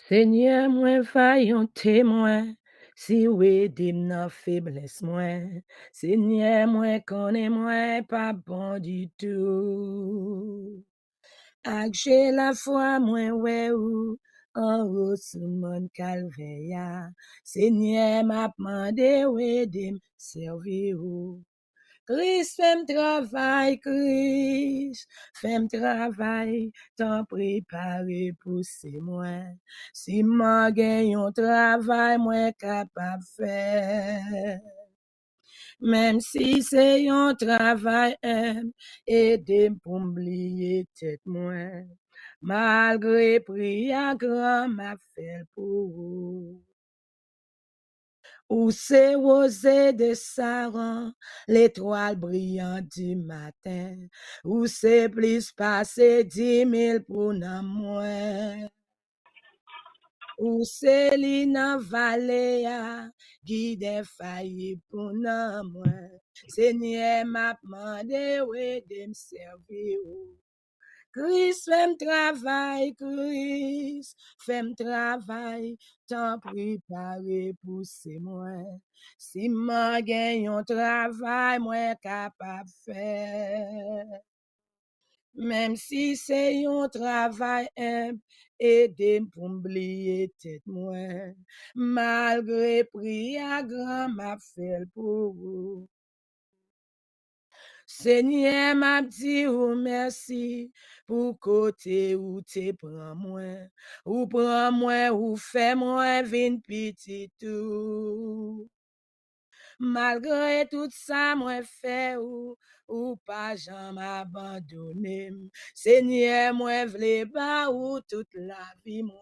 Seigneur, moi vaillant témoin, si oui, dim nan faiblesse moi. Seigneur, moi connais moi pas bon du tout. Ak j'ai la foi, moi ouais ou, en haut sous mon calvaire. Seigneur, m'a demandé ouais, dim servir ou. Christ, fais-moi travail, Christ, fais-moi travail, t'en préparer pour c'est moi. Si moi gagne un travail, moi capable faire. Même si c'est un travail, aidez pour m'oublier tête moi. Malgré prix à grand, m'a fait pour vous. Où c'est rosé de Saran, l'étoile brillante du matin. Où c'est plus passé 10 000 pour nan moins. Où c'est li nan vallée a, guide failli pour nan moins. Seigneur m'a demandé ouais de me servir. Christ, fais-moi travail, Christ, fais-moi travail, t'en préparer pour c'est moi. Si moi gagne un travail, moi capable faire. Même si c'est un travail humble, aidez pour m'oublier tête moi. Malgré prix à grand, m'a fait pour vous. Seigneur m'a dit ou merci pour côté où t'es prends moi, ou fais moi vin petit tout. Malgré tout ça moi fait ou pas jamais abandonné. Seigneur moi vle pas ou toute la vie moi.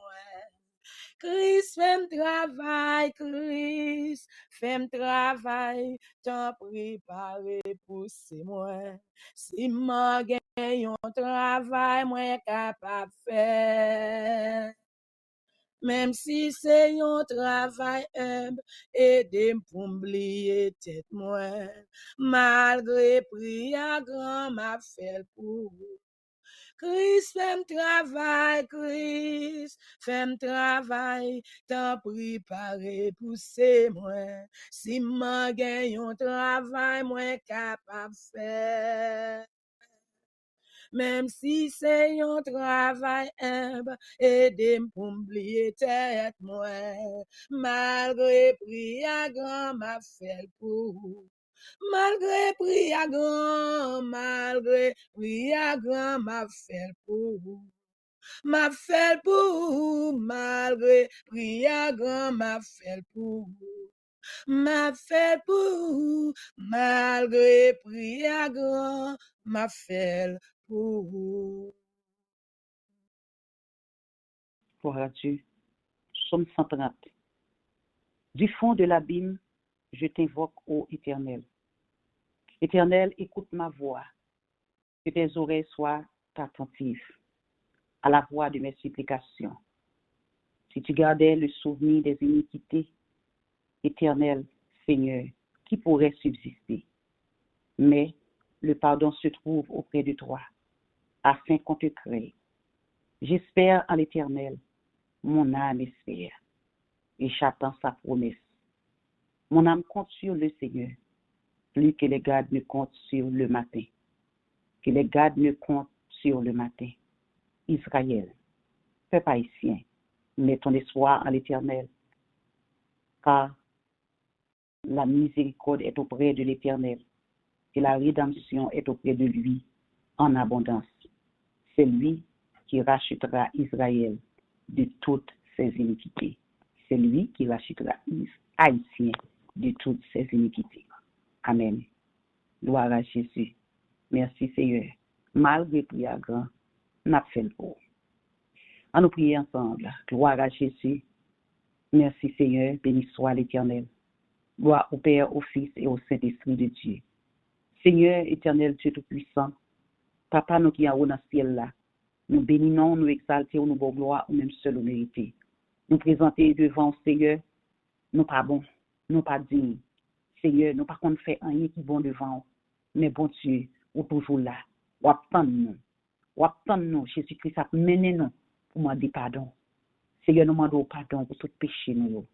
Christ, fais-moi travail, Christ, fais-moi travail, t'en préparer pour c'est moi. Si moi gagne un travail, moi capable faire. Même si c'est un travail humble, aidez-moi pour m'oublier tête moi. Malgré prix à grand, m'a fait pour vous. Christ, fais-moi travail, Christ, fais-moi travail, t'en préparer pour c'est moi. Si moi gagne un travail, moi capable faire. Même si c'est un travail humble, aidez-moi pour m'oublier tête moi. Malgré prix à grand, m'a fait pour vous. Malgré prix à grand, m'a fait pour vous. M'a fait pour vous, malgré prix à grand, m'a fait pour vous. M'a fait pour vous, malgré prix à grand, m'a fait pour vous. Gloire à Dieu. Psaume 130. Du fond de l'abîme, je t'invoque, ô Éternel. Éternel, écoute ma voix, que tes oreilles soient attentives à la voix de mes supplications. Si tu gardais le souvenir des iniquités, Éternel, Seigneur, qui pourrait subsister? Mais le pardon se trouve auprès de toi, afin qu'on te crée. J'espère en l'Éternel, mon âme espère, et j'attends sa promesse. Mon âme compte sur le Seigneur, plus que les gardes ne comptent sur le matin. Que les gardes ne comptent sur le matin. Israël, peuple haïtien, mets ton espoir en l'Éternel, car la miséricorde est auprès de l'Éternel et la rédemption est auprès de lui en abondance. C'est lui qui rachètera Israël de toutes ses iniquités. C'est lui qui rachètera Haïtien de toutes ses iniquités. Amen. Gloire à Jésus. Merci Seigneur. Malgré prière grand, n'a fait le pour. On nous prie ensemble. Gloire à Jésus. Merci Seigneur. Béni soit l'Éternel. Gloire au Père, au Fils et au Saint-Esprit de Dieu. Seigneur éternel, Dieu Tout-Puissant, Papa, nous qui en haut dans le ciel là, nous bénissons, nous exaltons, nous bon gloire, ou même seul au mérité. Nous présenter devant Seigneur, nous pas bons, nous pas dignes. Seigneur, nous pas qu'on fait rien qui bon devant, mais bon Dieu, ou toujours là, ou attend nous, Jésus-Christ a mené nous pour demander pardon. Seigneur, nous demandons pardon pour tout péché nous.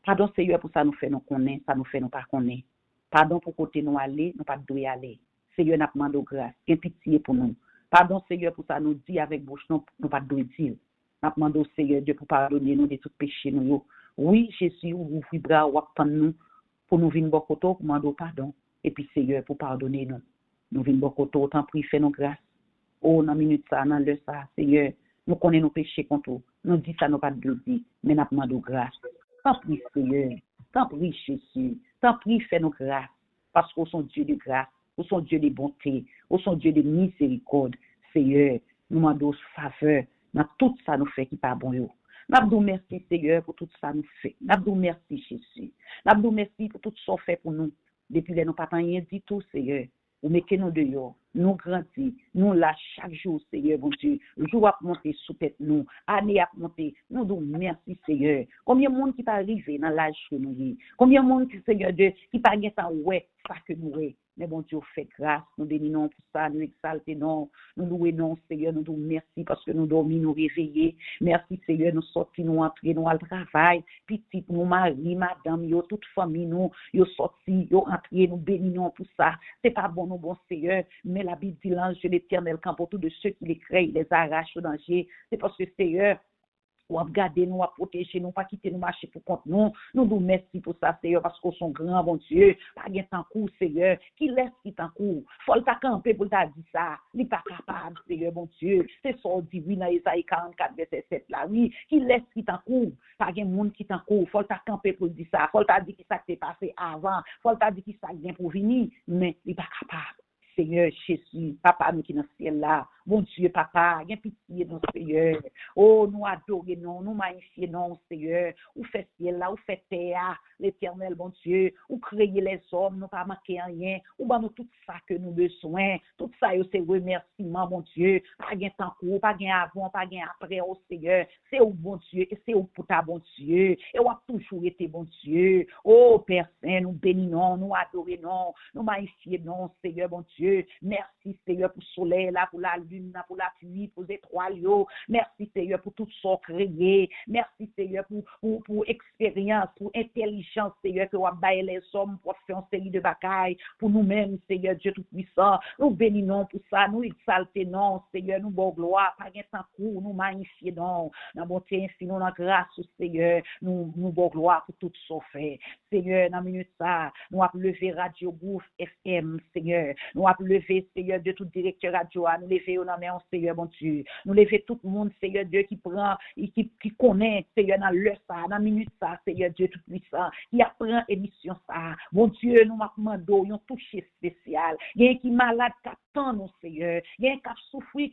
Pardon, Seigneur, pour ça nous fait nous connaître, ça nous fait nous pas connaître. Pardon pour côté nous aller, nous pas doit aller. Seigneur, nous demandons grâce, et pitié pour nous. Pardon, Seigneur, pour ça nous dit avec bouche, nous pas doit dire. Nous demandons, Seigneur, Dieu, pour pardonner nous de tout péché nous. Oui, Jésus, ouvre bras, ou attend nous, pour nous venir beaucoup pour demander pardon. Et puis, Seigneur, pour pardonner nous. Nous venons beaucoup autant prie, fais nous grâce. Oh, dans la minute ça, dans le ça, Seigneur, nous connaissons nos péchés contre nous. Nous disons ça, nous pas de dire, mais nous demandons grâce. Tant pis, Seigneur. Tant pis, Jésus. Tant pis, fais nous grâce. Parce qu'on sont Dieu de grâce, on sont Dieu de bonté, on sont Dieu de miséricorde. Seigneur, nous demandons faveur dans tout ça nous fait qui pas bon. Nous disons merci, Seigneur, pour tout ça nous fait. Nous disons merci, Jésus. Nous disons merci pour tout ça fait pour nous. Depuis que nous n'avons pas rien dit tout, Seigneur. Vous mettez nous dehors, nous grandis, nous là chaque jour, Seigneur, bon Dieu. Le jour a monté sous tête nous, année a monté. Nous disons merci, Seigneur. Combien de monde qui peut arriver dans l'âge que nous y? Combien de monde, Seigneur Dieu, qui peut gagner ça, ouais, ça que nous est. Mais bon Dieu, fait grâce, nous bénissons pour ça, nous exaltons, nous louons, Seigneur, nous disons merci parce que nous dormons, nous réveillons. Merci, Seigneur, nous sortis, nous entrons, nous allons travail. Petit, nous mari, madame, yo, toute famille, nous, yo sortis, yo entrés, nous bénissons pour ça. C'est pas bon, nous, bon Seigneur, mais la Bible dit l'ange de l'Éternel, quand pour tous de ceux qui les créent, il les arrache au danger. C'est parce que, Seigneur, ou à garder nous, à protéger nous, pas quitter nous marcher pour compte nous. Nous nous merci pour ça, Seigneur, parce qu'on sont grands, bon Dieu. Pas gain tant coup, Seigneur. Qui laisse qui tant coup? Faut le camper pour t'a dit ça. Il n'est pas capable, Seigneur, bon Dieu. C'est ça, on dit, oui, dans Isaïe 44, verset 7, là, oui. Qui laisse qui tant coup? Pas gain monde qui tant coup. Faut le camper pour dire ça. Faut le dire qui ça s'est passé avant. Faut le dire qui ça vient pour venir. Mais il n'est pas capable. Seigneur Jésus, Papa, nous qui dans le ciel là, mon Dieu, Papa, viens pitié nous, Seigneur. Oh, nous adorons, nous magnifions, Seigneur. Ou fait ciel là, ou fait terre, l'Éternel, mon Dieu. Ou créer les hommes, nous pas manquer rien. Ou bah nous tout ça que nous besoin. Tout ça, c'est remerciement, mon Dieu. Pas gain temps court, pas gain avant, pas gain après, oh Seigneur. C'est au bon Dieu, et c'est au pour ta bon Dieu. Et on a toujours été bon Dieu. Oh, Père Saint, nous bénissons, nous adorons, nous magnifions, Seigneur, bon Dieu. Merci, Seigneur, pour le soleil, là, pour la lune, là, pour la pluie, pour les étoiles. Merci, Seigneur, pour tout ça créé. Merci, Seigneur, pour expérience, pour intelligence, Seigneur, que vous avez les hommes pour faire une série de bagailles. Pour nous-mêmes, Seigneur, Dieu Tout-Puissant. Nous bénissons pour ça, nous exaltons, Seigneur, nous bon gloire, pas de temps court, nous magnifions, dans la bonté infinie, dans la grâce, Seigneur, nous bon gloire pour tout ça fait. Seigneur, dans la minute ça, nous avons levé Radio Gouffre FM, Seigneur. Nous avons levé, Seigneur Dieu, tout directeur radio, nous lever au nom de Seigneur, bon Dieu. Nous lever tout le monde, Seigneur Dieu, qui prend, qui connaît, Seigneur, dans l'heure ça, dans la minute ça, Seigneur Dieu, tout puissant, qui apprend émission ça. Bon Dieu, nous demandons un toucher spécial. Il y a qui malade, qui attend nous, Seigneur. Il y a qui souffre, qui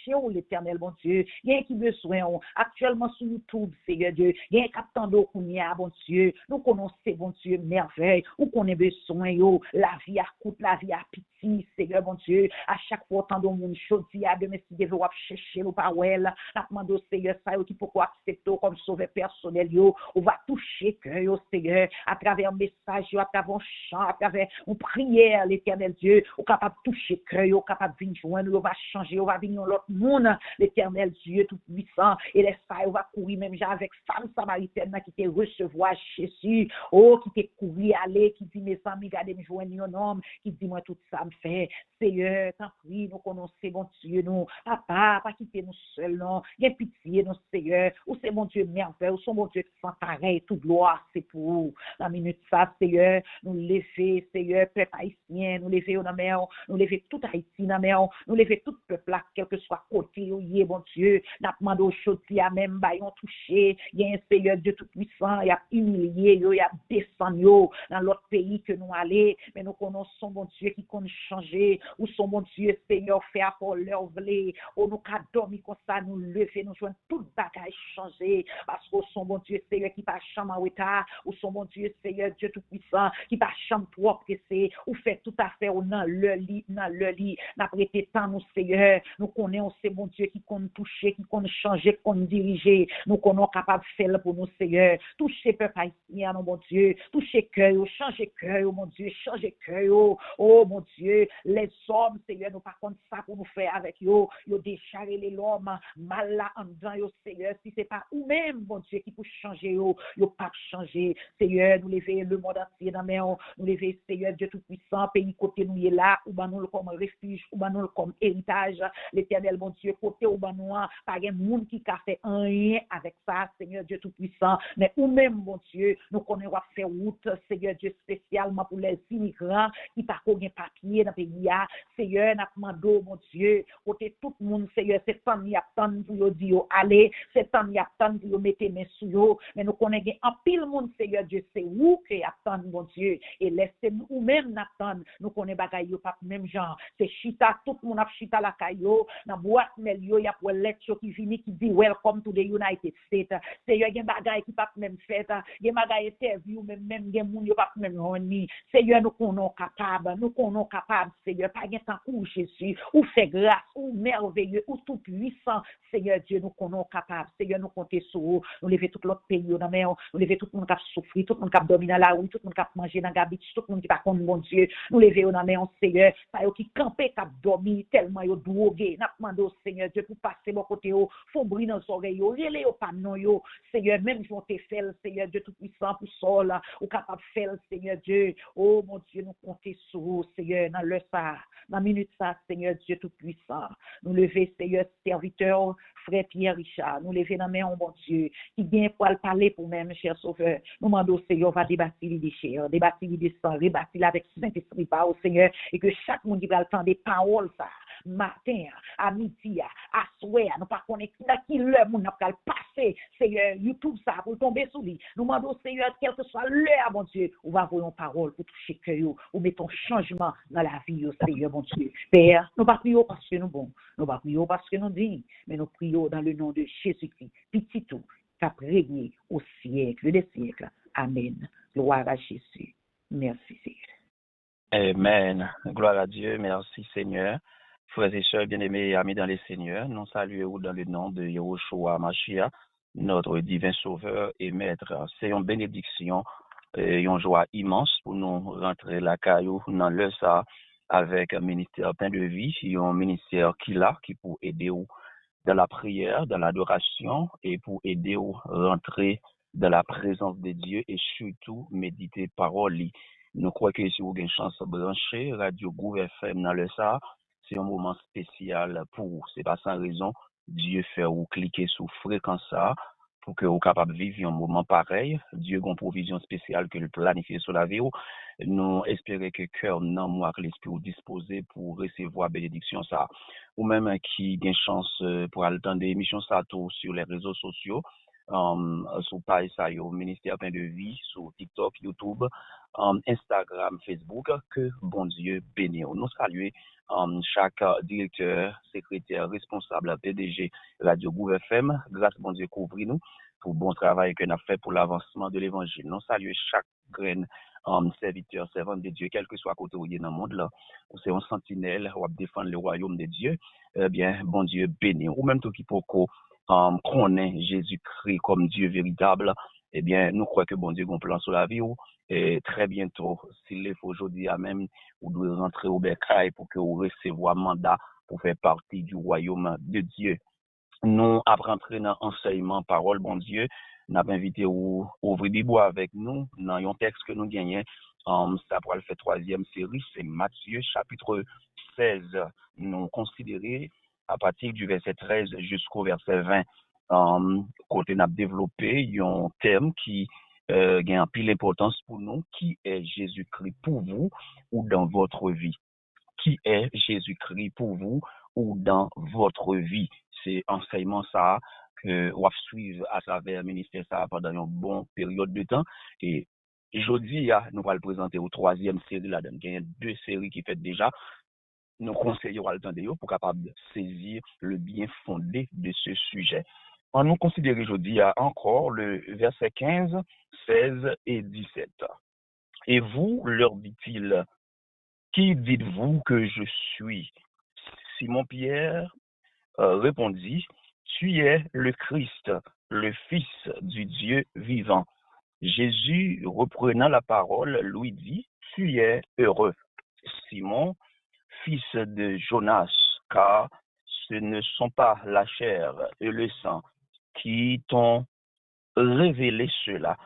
cherche l'Éternel, bon Dieu. Il y a qui besoin, actuellement sur YouTube, Seigneur Dieu. Il y a qui attend nous, bon Dieu. Nous connaissons, bon Dieu, merveille. Nous connaissons besoin, la vie à coûte, la vie à pitié, Seigneur, bon Dieu. À chaque fois, tant de monde choisi à demain, si Dieu veut chercher le parole, la demande Seigneur, ça, qui pourquoi accepter comme sauveur personnel, on va toucher cœur, Seigneur, à travers un message, à travers un chant, à travers une prière, l'Éternel Dieu, on est capable de toucher cœur, on est capable de venir joindre, on va changer, on va venir dans l'autre monde, l'Éternel Dieu tout-puissant, et les ça, on va courir même avec femme samaritaine qui te recevoir Jésus, oh, qui te courir, aller, qui dit mes amis, regardez, me joindre un homme, qui dit moi tout ça me fait, Seigneur, t'en prie, nous connaissons, bon Dieu, nous, papa, pas quitter nous seuls, non, il y a pitié, nous, Seigneur, ou c'est mon Dieu merveilleux, ou c'est mon Dieu sans pareil, toute gloire, c'est pour vous, la minute ça, Seigneur, nous lever, Seigneur, peuple haïtien, nous lever au mer, nous lever tout Haïti, dans mer, nous lever tout peuple là, quel que soit côté, bon Dieu, n'a demandé aux choses, il y a même, baillon touché, il y a un Seigneur Dieu tout-puissant, il y a humilié, il y a descendu dans l'autre pays que nous allons, mais nous connaissons, bon Dieu, qui compte changer, ou son bon Dieu, Seigneur, faire pour leur vler, ou nous qu'à dormir comme ça, nous lever, nous joindre tout bagage changer, parce que son bon Dieu, Seigneur, qui pas chambre en retard, ou son bon Dieu, Seigneur, Dieu tout-puissant, qui pas chambre propre, c'est, ou fait tout à fait, ou dans le lit, n'a prêté tant, nous, Seigneur, nous connaissons, c'est bon Dieu, qui compte toucher, qui compte changer, qui compte diriger, nous connaissons capable de faire pour nous, Seigneur, toucher peuple haïtien, mon Dieu, toucher cœur, changer cœur, mon Dieu, changer cœur, oh, mon Dieu, Dieu, les hommes, Seigneur, nous pas contre ça pour nous faire avec yo décharger les l'homme, mal là en dedans, yo, Seigneur, si c'est pas ou même, bon Dieu, qui peut changer yo pas changer, Seigneur, nous lever le monde entier dans mes nous lever, Seigneur, Dieu Tout-Puissant, pays côté nous est là, ou ben nous comme refuge, ou ben nous comme héritage, l'éternel, bon Dieu, côté ou ben nous, pas de monde qui a fait rien avec ça, Seigneur, Dieu Tout-Puissant, mais ou même, bon Dieu, nous connaissons à faire route, Seigneur, Dieu, spécialement pour les immigrants qui pas de papier dans le pays, Seigneur, n'a demandé, mon Dieu, côté tout le monde, Seigneur, c'est temps y attendre pour dire allez, c'est temps y attendre pour mettre mes sous yo, mais nous connaissons en pile monde, Seigneur Dieu, c'est où que attendre, mon Dieu, et laissez nous même n'attendre, nous connaissons bagaille yo pas même genre, c'est chita, tout le monde a chita la caillou, dans boîte mail yo, y a pour lettre qui vini qui dit welcome to the United States, Seigneur, y a bagaille qui pas même fait, y a bagaille interview même y a moun yo pas même roni, Seigneur, nous connaissons capable, Seigneur, pas gen temps ou Jésus, ou fait grâce, ou merveilleux, ou tout puissant, Seigneur Dieu, nous connaissons capable, Seigneur, nous comptons sur vous, nous lever tout l'autre pays, nous lever tout le monde qui a souffert, tout le monde qui a dormi dans la rue, tout le monde qui a mangé dans la gabite, tout le monde qui a contre mon Dieu, nous lever dans la Seigneur, ça y est qui campé, qui a dormi, tellement yo drogué, n'a demandé au Seigneur Dieu pour passer mon côté, faut briller dans les oreilles, relais au pas non yo, Seigneur, même si on te fait, Seigneur Dieu tout puissant pour ça là, ou capable faire, Seigneur Dieu, oh mon Dieu, nous comptons sur vous, Seigneur, dans le ça, dans la minute ça, Seigneur Dieu tout puissant, nous lever, Seigneur, serviteur, frère Pierre Richard, nous lever dans main, bon Dieu, qui vient pour le parler pour même, cher sauveur, nous demandons, Seigneur, va débattre les déchets, débattre les descends, débattre avec Saint-Esprit, par au Seigneur, et que chaque monde qui va le temps des paroles, ça, matin, à midi, à soir, nous pas connaître qui l'heure, nous n'a pas le passer, Seigneur, YouTube ça, pour tomber sous lui, nous demandons, Seigneur, quelle que soit l'heure, bon Dieu, on va avoir une parole pour toucher cœur, ou mettre un changement dans la vie, Seigneur, bon Dieu. Père, nous pas prions parce que nous bon, nous pas prions parce que nous dignes, mais nous prions dans le nom de Jésus-Christ, petit tout, qui a régné au siècle des siècles. Amen. Gloire à Jésus. Merci, Seigneur. Amen. Gloire à Dieu. Merci, Seigneur. Frères et sœurs bien-aimés et amis dans les Seigneurs, nous saluons dans le nom de Yahushua Mashiach, notre divin sauveur et maître. C'est une bénédiction et une joie immense pour nous rentrer la caillou dans le ça avec un ministère plein de vie, un ministère qui pour aider dans la prière, dans l'adoration et pour aider ou rentrer dans la présence de Dieu et surtout méditer parole. Nous croyons que si vous avez une chance de brancher Radio Gouv FM dans le ça, c'est un moment spécial pour vous. C'est pas sans raison Dieu fait ou cliquer sur fréquence ça pour que vous capable de vivre un moment pareil. Dieu a une provision spéciale que le planifie sur la vie. Nous espérons que cœur, non, moi, que l'esprit vous disposé pour recevoir bénédiction ça. Ou même qui a une chance pour attendre des émissions ça tout sur les réseaux sociaux. Sur page ça yo ministère plein de vie sur TikTok, YouTube, Instagram, Facebook, que bon Dieu bénisse. Nous saluons chaque directeur, secrétaire, responsable, PDG Radio Gouv FM, grâce bon Dieu couvre nous pour bon travail que nous avons fait pour l'avancement de l'évangile. Nous saluons chaque graine serviteur, servant de Dieu, quel que soit côté où il est dans le monde là, où c'est un sentinelle, ou défendre le royaume de Dieu, eh bien, bon Dieu bénisse. Ou même tout qui peut connaît Jésus-Christ comme Dieu véritable, eh bien, nous croyons que bon Dieu a un plan sur la vie, et très bientôt, s'il est aujourd'hui à même, vous devez rentrer au bercail pour que vous receviez un mandat pour faire partie du royaume de Dieu. Nous, après entrer dans l'enseignement, parole, bon Dieu, nous avons invité à ouvrir des bois avec nous dans un texte que nous gagnons. Ça pourra le faire troisième série, c'est Matthieu chapitre 16. Nous considérons à partir du verset 13 jusqu'au verset 20. Côté nous avons développé un thème qui a un pile d'importance pour nous. Qui est Jésus-Christ pour vous ou dans votre vie? Qui est Jésus-Christ pour vous ou dans votre vie? C'est enseignement ça que on va suivre à travers le ministère ça pendant une bonne période de temps. Et aujourd'hui, nous allons le présenter au troisième série là. Il y a deux séries qui fait déjà. Nous conseillons à l'attendre pour capable saisir le bien fondé de ce sujet. On nous considère aujourd'hui encore le verset 15, 16 et 17. Et vous, leur dit-il, qui dites-vous que je suis? Simon-Pierre répondit, tu es le Christ, le Fils du Dieu vivant. Jésus, reprenant la parole, lui dit, tu es heureux, Simon, fils de Jonas, car ce ne sont pas la chair et le sang qui t'ont révélé cela,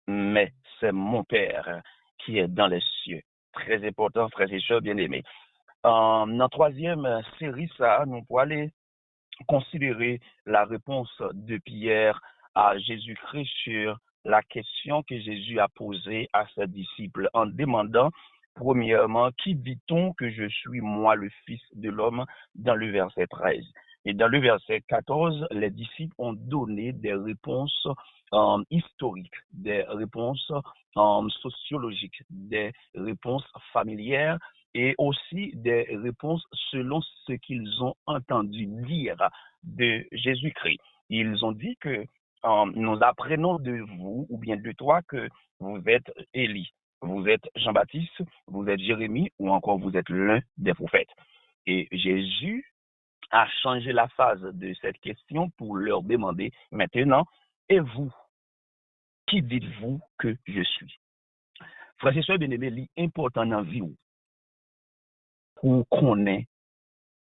mais c'est mon Père qui est dans les cieux. Très important, frères et sœurs bien-aimés. Dans la troisième série, ça, nous pourrons aller considérer la réponse de Pierre à Jésus-Christ sur la question que Jésus a posée à ses disciples en demandant, premièrement, qui dit-on que je suis, moi, le Fils de l'homme, dans le verset 13. Et dans le verset 14, les disciples ont donné des réponses historiques, des réponses sociologiques, des réponses familières et aussi des réponses selon ce qu'ils ont entendu dire de Jésus-Christ. Ils ont dit que nous apprenons de vous ou bien de toi que vous êtes Élie, vous êtes Jean-Baptiste, vous êtes Jérémie ou encore vous êtes l'un des prophètes. Et Jésus a changé la phase de cette question pour leur demander maintenant, et vous, qui dites-vous que je suis? Frères et sœurs bien-aimés, l'important dans la vie pour qu'on ait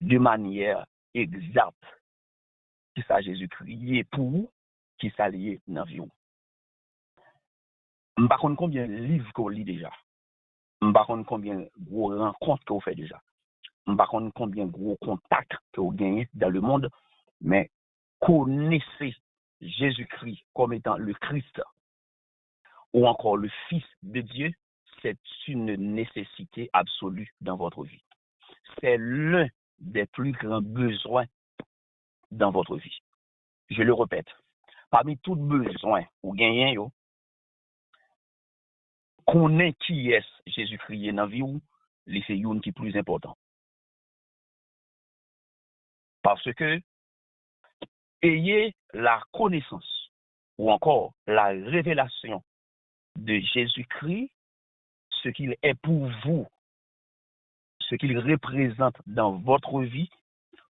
de manière exacte qui ça Jésus-Christ pour qui ça lié dans la vie. Je ne sais pas combien de livres qu'on lit déjà. Je ne sais pas combien de gros rencontres qu'on fait déjà. Je ne sais pas combien de gros contacts qu'on gagne dans le monde. Mais connaissez Jésus-Christ comme étant le Christ ou encore le Fils de Dieu, c'est une nécessité absolue dans votre vie. C'est l'un des plus grands besoins dans votre vie. Je le répète, parmi tous besoins ou gagnez, connaît qui est Jésus-Christ dans la vie ou c'est une qui est plus important. Parce que ayez la connaissance ou encore la révélation de Jésus-Christ, ce qu'il est pour vous, ce qu'il représente dans votre vie,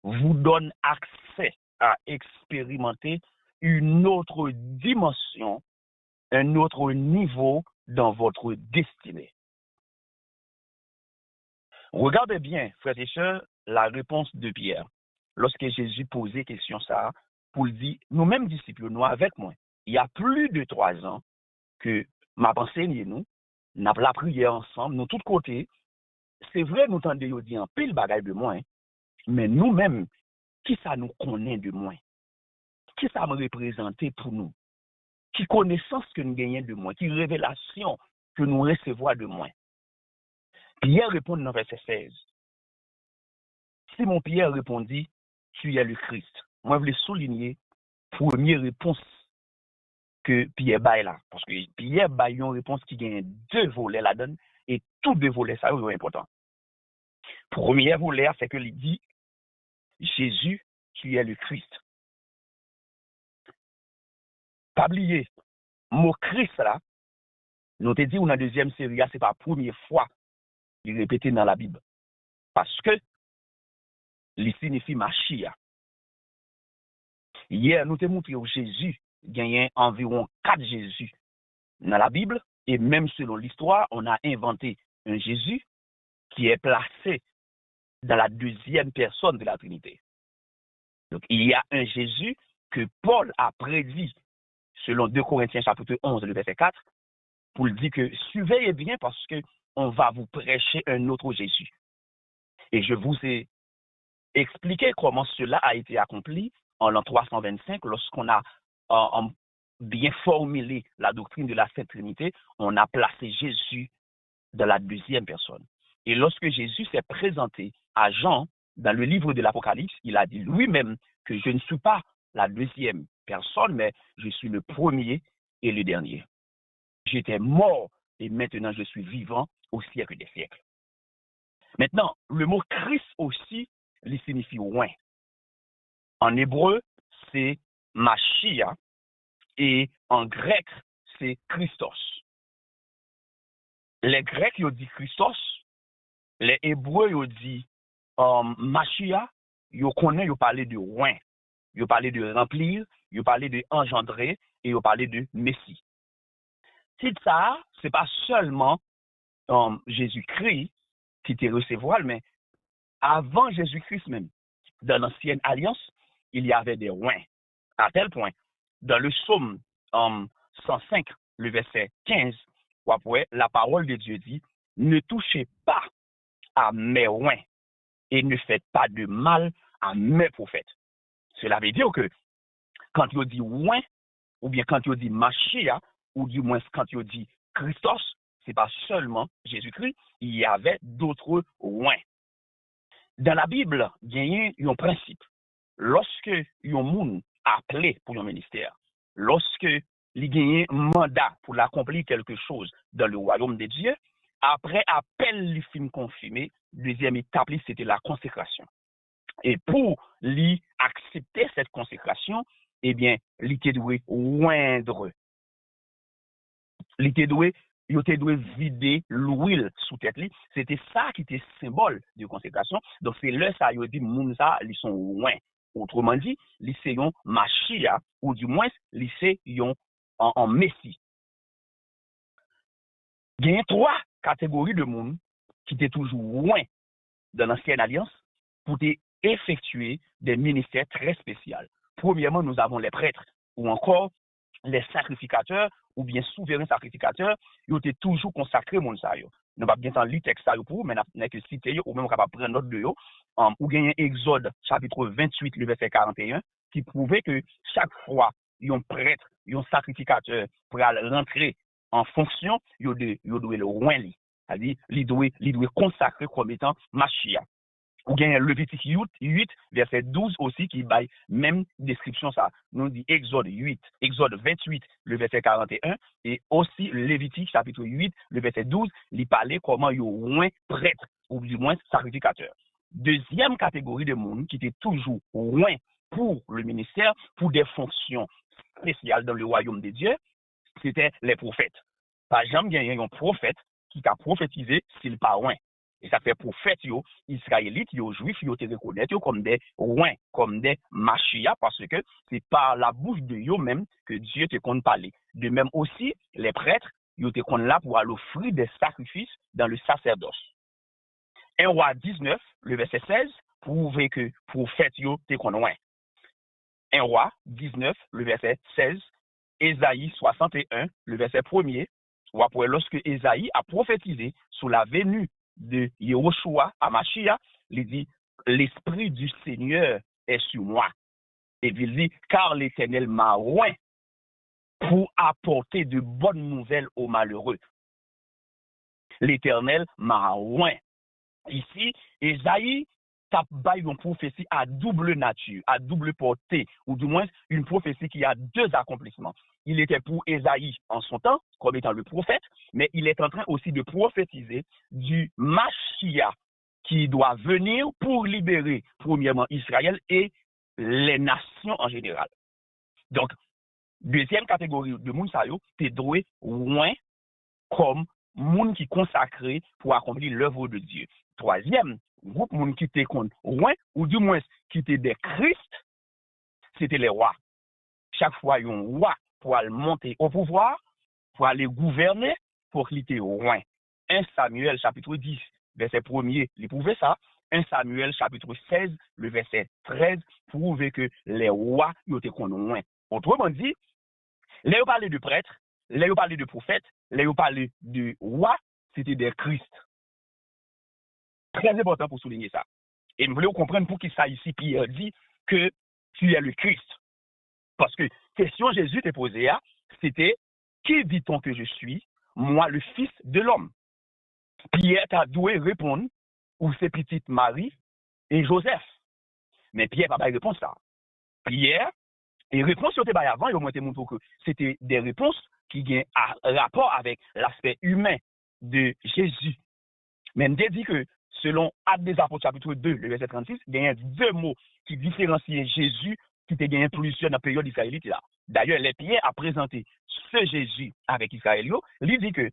vous donne accès à expérimenter une autre dimension, un autre niveau dans votre destinée. Regardez bien, frères et sœurs, la réponse de Pierre. Lorsque Jésus posait question ça, pour lui dire, nous-mêmes disciples, nous avec moi, il y a plus de 3 ans que m'a enseigné nous avons la prière ensemble, nous tous côtés. C'est vrai, nous tendons à dire un pile bagaille de moi, mais nous-mêmes, qui ça nous connaît de moi? Qui ça me représente pour nous? Qui connaissance que nous gagnons de moi? Qui révélation que nous recevons de moi? Pierre répond dans verset 16. Simon Pierre répondit, tu es le Christ. Moi, je voulais souligner première réponse que Pierre baille là. Parce que Pierre baille une réponse qui gagne 2 volets là-dedans, et tous 2 volets, ça c'est important. Premier volet, c'est que il dit, Jésus, tu es le Christ. Pas oublier, mot Christ là, nous te dit dans la deuxième série, c'est pas la première fois il répété dans la Bible. Parce que il signifie Machia. Hier, nous te montré que Jésus gagnait environ 4 Jésus dans la Bible, et même selon l'histoire, on a inventé un Jésus qui est placé dans la 2e personne de la Trinité. Donc, il y a un Jésus que Paul a prédit selon 2 Corinthiens chapitre 11, le verset 4, pour le dire que surveillez bien parce que on va vous prêcher un autre Jésus. Et je vous ai expliqué comment cela a été accompli en l'an 325, lorsqu'on a bien formulé la doctrine de la Sainte Trinité, on a placé Jésus dans la 2e personne. Et lorsque Jésus s'est présenté à Jean dans le livre de l'Apocalypse, il a dit lui-même que je ne suis pas la 2e personne, mais je suis le premier et le dernier. J'étais mort et maintenant je suis vivant au siècle des siècles. Maintenant, le mot Christ aussi, il signifie loin. En hébreu, c'est Machia et en grec, c'est Christos. Les Grecs, ils disent Christos, les Hébreux, ils disent Machia, ils connaissent, ils parlent de loin, ils parlent de remplir, ils parlent de engendrer et ils parlent de Messie. C'est ça, c'est pas seulement Jésus-Christ qui te recevoir, mais avant Jésus-Christ même, dans l'ancienne alliance, il y avait des oins. À tel point, dans le psaume 105, le verset 15, après, la parole de Dieu dit, ne touchez pas à mes oins et ne faites pas de mal à mes prophètes. Cela veut dire que quand on dit oint, ou bien quand on dit Machia, ou du moins quand on dit Christos, ce n'est pas seulement Jésus-Christ, il y avait d'autres oints. Dans la Bible, il y a un principe. Lorsque un monde appelé pour un ministère, lorsque il y a un mandat pour l'accomplir quelque chose dans le royaume de Dieu, après appel lui film confirmé, deuxième étape, c'était la consécration. Et pour lui accepter cette consécration, eh bien, il était doué oindre. Il était doué vider l'huile sous tête. C'était ça qui était symbole de consécration. Donc, c'est là ça, il dit, mounsa, ils sont loin. Autrement dit, ils sont Machia, ou du moins, ils sont en Messie. Il y a trois catégories de monde qui étaient toujours loin dans l'ancienne alliance pour effectuer des ministères très spéciaux. Premièrement, nous avons les prêtres ou encore les sacrificateurs ou bien souverains sacrificateurs. Ils étaient toujours consacrés, mon sa yo. Nous pas bien lire texte pour mais n'a que citer ou même capable prendre note de yo. Ou gagner Exode chapitre 28 le verset 41 qui prouvait que chaque fois un prêtre, un sacrificateur pour rentrer en fonction, il doit le loin li. C'est-à-dire il doit consacrer comme étant Machia. Ou bien Lévitique 8, verset 12 aussi, qui baille même description ça. Nous dit Exode 28, le verset 41, et aussi Lévitique chapitre 8, le verset 12, il parlait comment il y a moins prêtre, ou du moins sacrificateur. Deuxième catégorie de monde qui était toujours loin pour le ministère, pour des fonctions spéciales dans le royaume de Dieu, c'était les prophètes. Par exemple, il y a un prophète qui a prophétisé s'il pas loin. Et ça fait prophètes, israélites, juifs, te reconnaissent comme des rois, comme des machia, parce que c'est par la bouche de eux même que Dieu te compte parler. De même aussi, les prêtres, ils te compte là pour aller offrir des sacrifices dans le sacerdoce. 1 Roi 19, le verset 16, prouve que prophètes, te compte loin. 1 Roi 19, le verset 16, Ésaïe 61, le verset 1er, ou après lorsque Ésaïe a prophétisé sur la venue de Yehoshua à Machia, il dit l'esprit du Seigneur est sur moi. Et il dit car l'Éternel m'a oint pour apporter de bonnes nouvelles aux malheureux. L'Éternel m'a oint. Ici, Ésaïe tape une prophétie à double nature, à double portée, ou du moins une prophétie qui a deux accomplissements. Il était pour Ésaïe en son temps, comme étant le prophète, mais il est en train aussi de prophétiser du Machia qui doit venir pour libérer, premièrement, Israël et les nations en général. Donc, deuxième catégorie de moun sa yo, t'es doué loin comme moun qui consacré pour accomplir l'œuvre de Dieu. Troisième groupe moun qui te compte loin, ou du moins qui était des Christ, c'était les rois. Chaque fois, il y a un roi pour aller monter au pouvoir, pour aller gouverner, pour qu'il était loin. 1 Samuel chapitre 10, verset 1er, il prouvait ça. 1 Samuel chapitre 16, le verset 13, prouvait que les rois étaient loin. Autrement dit, les parlaient de prêtres, les parlaient de prophètes, les parlaient de rois, c'était des Christ. Très important pour souligner ça. Et nous voulons comprendre pour qui ça ici, Pierre dit que tu es le Christ. Parce que question Jésus t'est posée, c'était qui dit-on que je suis, moi le Fils de l'homme? Pierre t'a doué répondre, ou c'est petite Marie et Joseph. Mais Pierre n'a pas répondu ça. Pierre, et réponse sur tes bails avant, il a montré que c'était des réponses qui ont un rapport avec l'aspect humain de Jésus. Même dit que selon Actes des Apôtres chapitre 2, le verset 36, il y a deux mots qui différencient Jésus qui te gagné plusieurs dans la période israélite là. D'ailleurs, les Pierre a présenté ce Jésus avec Israël. Il dit que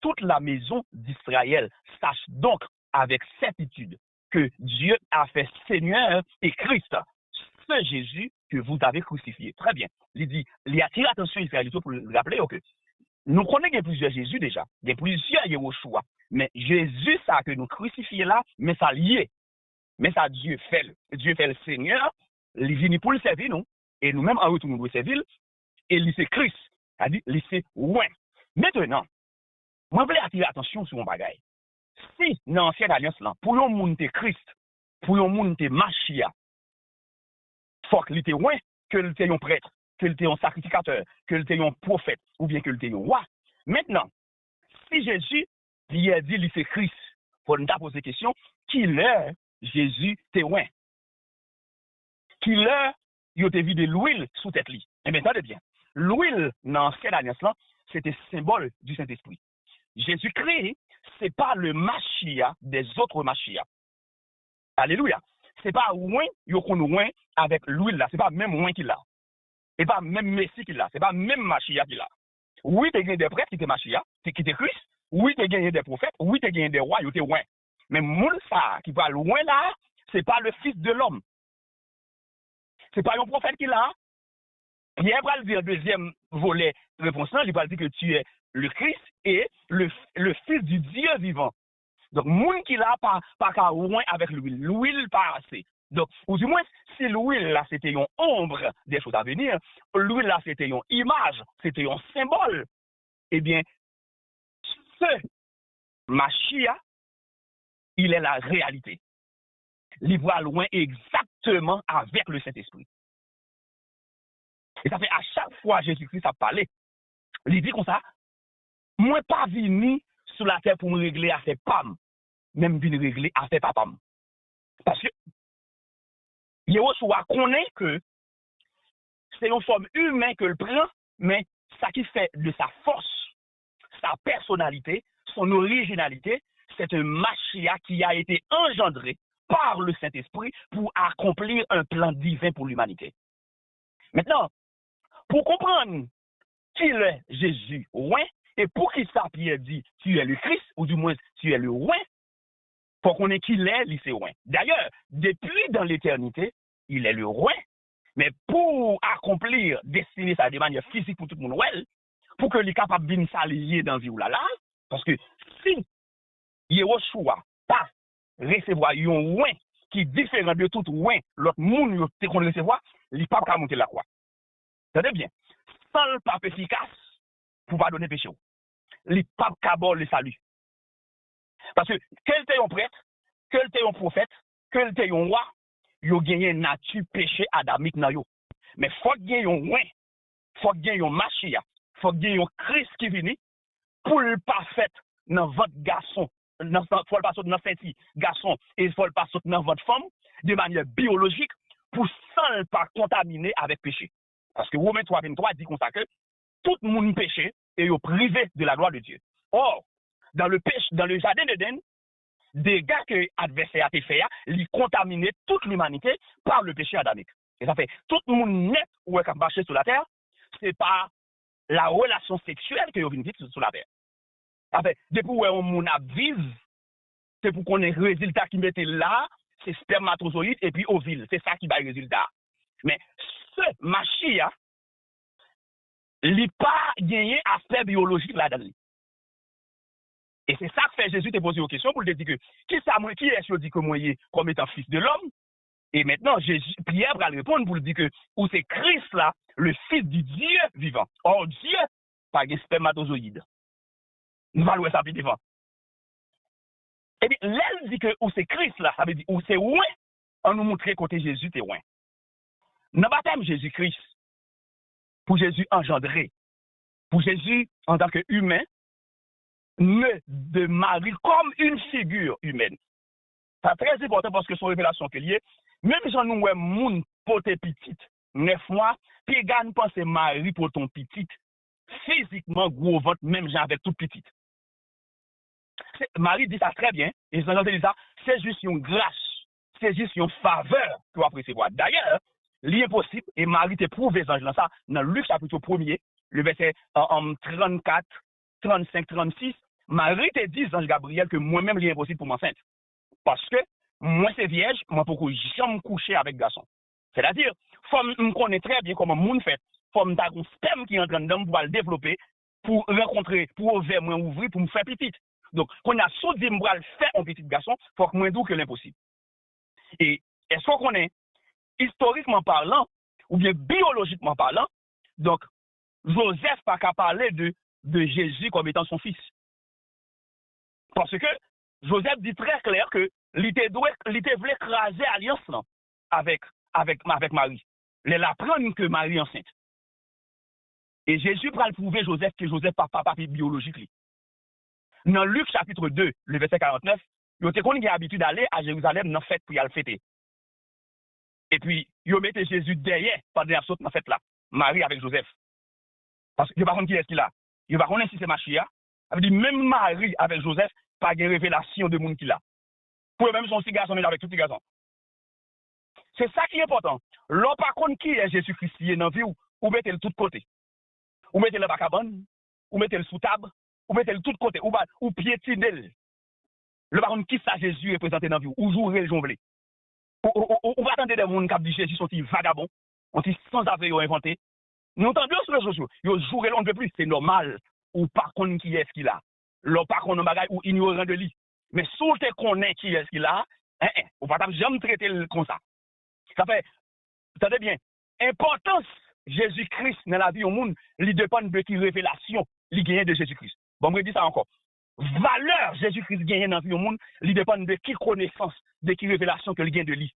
toute la maison d'Israël sache donc avec certitude que Dieu a fait Seigneur et Christ, ce Jésus que vous avez crucifié. Très bien. Il dit, il attire l'attention Israël pour le rappeler que nous connaissons plusieurs Jésus déjà, il y a plusieurs Yehoshua, mais Jésus, ça que nous crucifions là, mais ça lié. Mais ça, Dieu fait le Seigneur, il vient pour le servir, nous. Et nous-mêmes, en retour, nous devons servir. Et il c'est Christ. C'est-à-dire, il c'est ouais. Maintenant, moi, je voulais attirer l'attention sur mon bagage. Si, dans l'ancienne alliance, là, pour yon moun te Christ, pour yon moun te Machia, faut qu'il était ouais, que il était un prêtre, que il était un sacrificateur, que il était un prophète, ou bien que il était un roi. Maintenant, si Jésus, il a dit, il c'est Christ, pour nous poser la question, qui l'heure Jésus te ouais? Qui l'heure, il a vidé l'huile sous tête li? Eh bien, attendez bien. L'huile, dans l'ancienne alliance, là, c'était symbole du Saint-Esprit. Jésus-Christ, c'est pas le Machia des autres Machia. Alléluia. C'est pas ouin, yo kon ouin avec l'huile là. C'est pas même ouin qu'il a. C'est pas même Messie qu'il a. C'est pas même Machia qu'il a. Oui, tu as gagné des prêtres qui étaient Machia, qui étaient Christ. Oui, tu as gagné des prophètes. Oui, tu as gagné des rois, yo te ouin. Mais moun ça, qui va loin là, c'est pas le fils de l'homme. C'est pas un prophète qu'il a. Pierre va le dire, deuxième volet réponse, il va dire que tu es le Christ et le fils du Dieu vivant. Donc, moun qui l'a pas qu'à loin avec l'huile. L'huile pas assez. Donc, ou du moins, si l'huile là, c'était une ombre des choses à venir, l'huile là, c'était une image, c'était un symbole, eh bien, ce Machia, il est la réalité. Il voit loin exactement avec le Saint-Esprit. Et ça fait à chaque fois Jésus-Christ a parlé, il dit comme ça, moi pas venu sur la terre pour me régler à faire pam, même venir régler à faire papam. Parce que Yehoshua connaît que c'est une forme humaine que le prend, mais ça qui fait de sa force, sa personnalité, son originalité, c'est un Machia qui a été engendré par le Saint-Esprit pour accomplir un plan divin pour l'humanité. Maintenant, pour comprendre qui est Jésus, ouais, et pour qui ça Pierre dit, tu es le Christ, ou du moins tu es le ouais, pour qu'on ait qui l'est, il c'est ouais. D'ailleurs, depuis dans l'éternité, il est le roi, mais pour accomplir, destiner ça de manière physique pour tout le monde, ouais, pour que les capables de s'allier dans la vie ou là, parce que si Yehoshua pas recevoir un roi qui est différent de tout roi, l'autre monde qui qu'on recevoir, il n'est pas qu'à monter la croix. Entendez bien, sans le pape efficace pour pardonner péché, il n'est pas qu'à bord le salut. Parce que, quel était un prêtre, quel était un prophète, quel était un roi, il a gagné une nature péché adamique dans yo. Mais faut qu'il y ait un roi, faut qu'il y ait un Machia, faut qu'il y ait un Christ qui vient pour le parfait dans votre garçon, faut le passer dans votre garçon et il faut le passer dans votre femme de manière biologique pour sans le pas contaminer avec péché. Parce que Romains 3:23 dit comme ça que tout le monde péché et est privé de la gloire de Dieu. Or, dans le jardin d'Éden, des gars que l'adversaire a fait, il contaminait toute l'humanité par le péché adamique. Et ça fait tout le monde net ou est marché sur la terre, c'est pas la relation sexuelle que vous venez sur la terre. Ça fait depuis où on monde vivre, c'est pour qu'on ait un résultat qui mettait là, c'est spermatozoïde et puis ovule, c'est ça qui va le résultat. Mais ce Machia, il n'a pas gagné aspect biologique là-dedans. Et c'est ça que fait Jésus te poser une question pour te dire que qui est-ce qui dit que moi comme étant fils de l'homme? Et maintenant, Pierre va répondre pour lui dire que ou c'est Christ là, le fils du Dieu vivant. Or, Dieu, pas de spermatozoïde. Nous allons voir ça plus devant. Et bien, là, il dit que ou c'est Christ là, ça veut dire ou c'est loin, on nous montrer côté Jésus, t'es loin. Dans le baptême Jésus-Christ, pour Jésus engendré, pour Jésus en tant qu'humain, né de Marie comme une figure humaine. C'est très important parce que son révélation qu'il y a, même si nous avons moun pote petite, 9 mois, puis gagne penser Marie pour ton petite, physiquement gros ventre, même genre avec tout petite. Marie dit ça très bien, et ça dit ça, c'est juste une grâce, c'est juste une faveur que vous appréciez. D'ailleurs, l'impossible, et Marie te prouvé ça dans Luc chapitre 1er, le verset 34, 35, 36, Marie te dit, ange Gabriel, que moi-même, l'impossible pour m'enceinte. Parce que moi, c'est vierge, moi, pour que jamais coucher avec garçon. C'est-à-dire, je connais très bien comment moun fait, faut me un sperme qui est en train de pour le développer, pour rencontrer, pour ouvrir, moi ouvrir, pour me faire petite. Donc, quand on a saut dit, moi, faire un petit garçon, faut que moi, d'où que l'impossible. Et est-ce qu'on connaît, historiquement parlant, ou bien biologiquement parlant, donc Joseph n'a qu'à parler de Jésus comme étant son fils. Parce que Joseph dit très clair que l'ité voulait écraser alliance avec Marie. Il apprend que Marie est enceinte. Et Jésus va le prouver Joseph que Joseph n'est pas papa biologique. Dans Luc chapitre 2, le verset 49, il y a l'habitude d'aller à Jérusalem dans la fête pour y aller fêter. Et puis, il mettait Jésus derrière pendant la saute dans la fête là. Marie avec Joseph. Parce que je ne sais pas qui est-ce qu'il a. Je ne sais pas si c'est Machia. Ça veut dire même Marie avec Joseph, pas de révélation de monde qu'il a. Pour même son petit garçon, mais avec tout petit garçon. C'est ça qui est important. L'on par contre qui est Jésus-Christ dans la vie, ou mettez le tout côté. Ou mettez le bacabon, ou mettez le sous table, ou mettez le tout côté, ou piétinez. Le par contre qui ça Jésus est présenté dans la vie, ou jouer le jonglé. Ou va attendre des gens qui disent Jésus sont vagabonds, sans avoir inventé. Nous entendons sur les réseaux sociaux, ils jouent on ne peut plus, c'est normal. Ou par contre qui est-ce qu'il a. L'on par contre bagage ou ignorant de lui. Mais si on te connaît qui est-ce qu'il a, on va jamais traiter comme ça. Ça fait, attendez bien, importance Jésus-Christ dans la vie au monde, il dépend de qui révélation il gagne de Jésus-Christ. Bon, je dis ça encore. Valeur Jésus-Christ gagne dans la vie au monde, il dépend de qui connaissance, de qui révélation que il gagne de lui.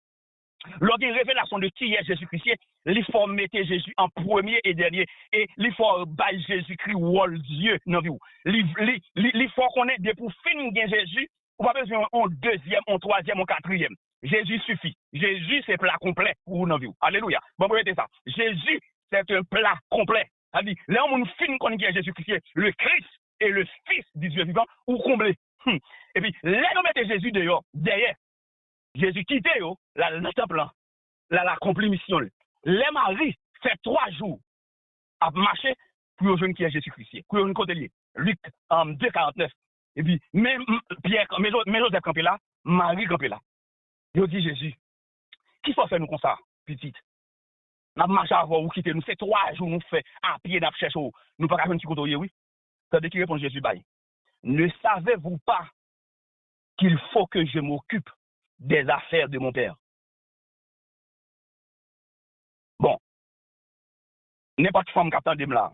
Lorsqu'il y a une révélation de qui est Jésus-Christ, il faut mettre Jésus en premier et dernier. Et il faut battre Jésus-Christ ou Dieu dans la vie. Il faut connaître de pour finir Jésus, on va besoin en deuxième, en troisième, en quatrième. Jésus suffit. Jésus, c'est plat complet pour nous. Alléluia. Bon, vous voyez ça. Jésus, c'est un plat complet. C'est-à-dire, là, on finit qu'on est Jésus-Christ, le Christ et le Fils du Dieu vivant, ou comblé. Et puis, là, nous mettons Jésus dehors, derrière. Jésus quitte le temple, la accompli mission. Les maris fait 3 jours à marcher pour jeune qui est Jésus-Christ. Pour une côté lié. Luc 2, 49. Et puis, même Pierre, mais Joseph campé là, Marie campé là. Il dit Jésus, qui faut faire nous comme ça, petite? Nous marché avant ou quitter nous, c'est 3 jours nous fait à pied n'a chercher nous pas faire un petit côté oui. Tandis qu'il répond Jésus bail. Ne savez-vous pas qu'il faut que je m'occupe des affaires de mon père? Bon, n'importe femme captant de là,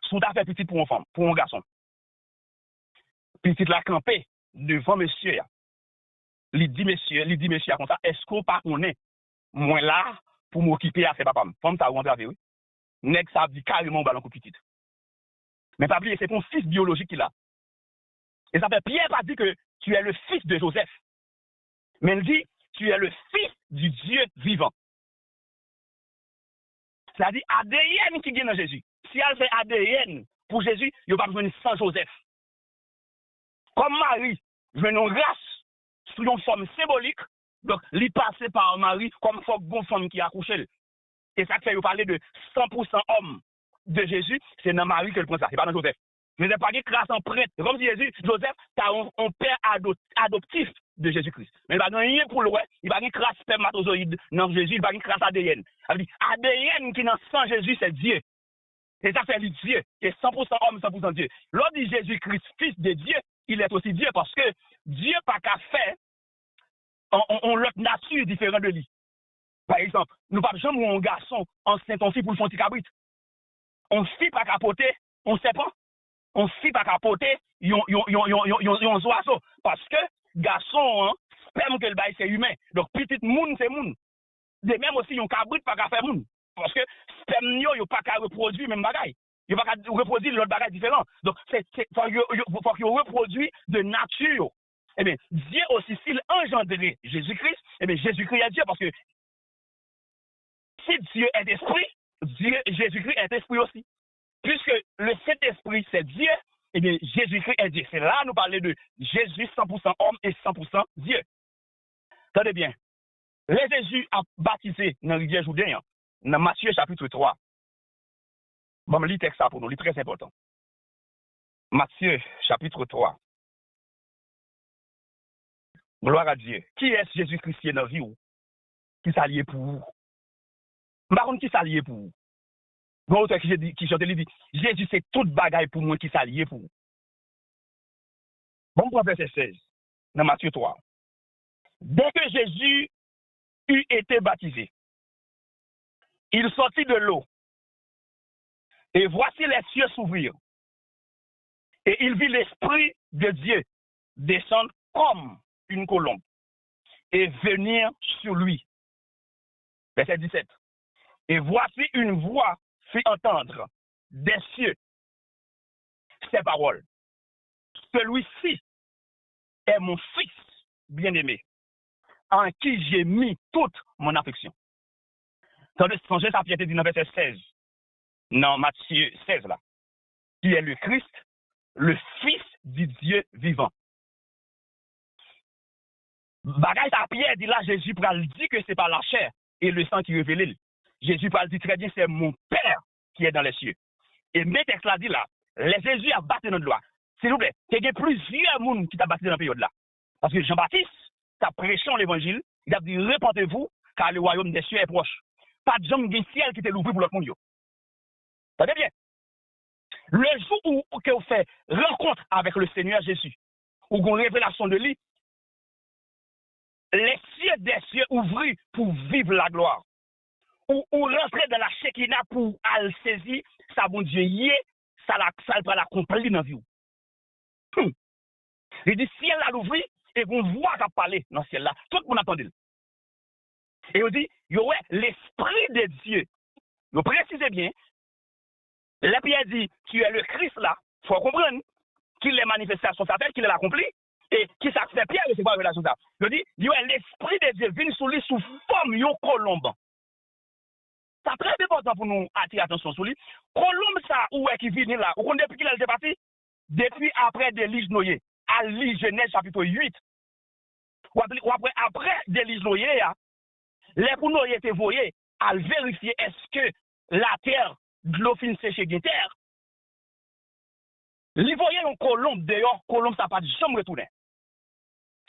sous ta fait petite pour une femme, pour un garçon. Petite la campé devant monsieur. Il dit monsieur comme ça, est-ce qu'on pas on est moi là pour m'occuper à ses papas? Femme ça ou entravé, oui. Nèg ça dit carrément ballon coup petite. Mais pas oublier, c'est ton fils biologique qu'il a. Et ça fait Pierre pas dit que tu es le fils de Joseph. Mais il dit, tu es le fils du Dieu vivant. C'est-à-dire ADN qui vient dans Jésus. Si elle fait ADN pour Jésus, il n'y a pas besoin de sans Joseph. Comme Marie, je veux une grâce sous une forme symbolique, donc il passe par Marie comme une femme qui a accouché. Et ça fait parler de 100% homme de Jésus, c'est dans Marie que le prend ça, c'est pas dans Joseph. Mais c'est pas une grâce en prêtre. Comme Jésus, Joseph, tu as un père adoptif de Jésus-Christ. Mais il n'y a rien pour le ouais, il n'y a pas une grâce spermatozoïde dans Jésus, il n'y a pas une grâce ADN. ADN qui est dans sang Jésus, c'est Dieu. Et ça fait Dieu, qui est 100% homme, 100% Dieu. L'on dit Jésus-Christ, fils de Dieu, il est aussi Dieu parce que Dieu n'a pas fait on l'autre nature différente de lui. Par exemple, nous ne pouvons pas jamais un garçon enceinte en fille pour le fond de cabrit. On ne fit pas capoter, on ne sait pas. On ne fit pas capoter, yon oiseau. Parce que garçon, sperme que le bail c'est humain. Donc petit monde c'est monde. De même aussi yon cabrit pas qu'à faire monde. Parce que sperme yo pas qu'à reproduire même bagaille. Yo pas qu'à reproduire l'autre bagaille différent. Donc faut qu'il reproduit de nature. Eh bien, Dieu aussi, s'il engendrait Jésus-Christ, eh bien, Jésus-Christ est Dieu parce que si Dieu est esprit, Jésus-Christ est esprit aussi. Puisque le Saint-Esprit, c'est Dieu, eh bien, Jésus-Christ est Dieu. C'est là nous parler de Jésus 100% homme et 100% Dieu. Attendez bien. Le Jésus a baptisé dans la rivière Jourdain, dans Matthieu chapitre 3. Bon, je lis texte ça pour nous, c'est très important. Matthieu chapitre 3. Gloire à Dieu. Qui est Jésus-Christ dans la vie ou? Qui s'allie pour vous? Par contre, qui s'allie pour vous? Bon, autre qui chante, il dit, Jésus c'est toute bagaille pour moi qui s'allie pour vous. Bon, pour verset 16, dans Matthieu 3. Dès que Jésus eut été baptisé, il sortit de l'eau, et voici les cieux s'ouvrir, et il vit l'Esprit de Dieu descendre comme une colombe et venir sur lui. Verset 17. Et voici une voix fit entendre des cieux ces paroles. Celui-ci est mon fils bien-aimé, en qui j'ai mis toute mon affection. Songez ça, Pierre dit dans verset 16, dans Matthieu 16 là, qui est le Christ, le Fils du Dieu vivant. Bagaille ça, Pierre dit là, Jésus pral dit que c'est pas la chair et le sang qui révèle. Jésus pral dit très bien, c'est mon Père qui est dans les cieux. Et mes textes là dit là, les Jésus a battu notre loi. S'il vous plaît, il y a plusieurs monde qui t'a battu dans la période là. Parce que Jean-Baptiste, t'a prêché l'évangile, il a dit répentez-vous, car le royaume des cieux est proche. Pas de jambe du ciel qui t'est ouvert pour l'autre monde. Ça va bien. Le jour où vous faites rencontre avec le Seigneur Jésus, ou une révélation de lui, les cieux des cieux ouvrent pour vivre la gloire. Ou rentrer dans la Shekinah pour aller saisir, ça bon Dieu y est, ça va l'accomplir dans la vie. Il dit, ciel là l'ouvrir, et vous voit qu'à parler dans le ciel là. Tout le monde attendait. Et il dit, ouais, l'Esprit de Dieu. Vous précisez bien, la Pierre dit, tu es le Christ là, il faut comprendre qu'il est manifesté à son sapin, qu'il l'accompli, et qui ça fait Pierre recevoir la révélation ça. Il dit, l'Esprit de Dieu vient sur lui sous forme de colombe. C'est très important pour nous attirer attention sur lui. Colombe ça, où est-ce qu'il vient là? Vous depuis qu'il est parti? Depuis après Délise Noyer, à lire Genèse chapitre 8. Ou après Délise Noyer, les pour Noyer étaient voyés à vérifier est-ce que la terre, de l'eau fin séchée de terre. Les voyaient une colombe dehors, colombe ça n'a pas de jamais retourné.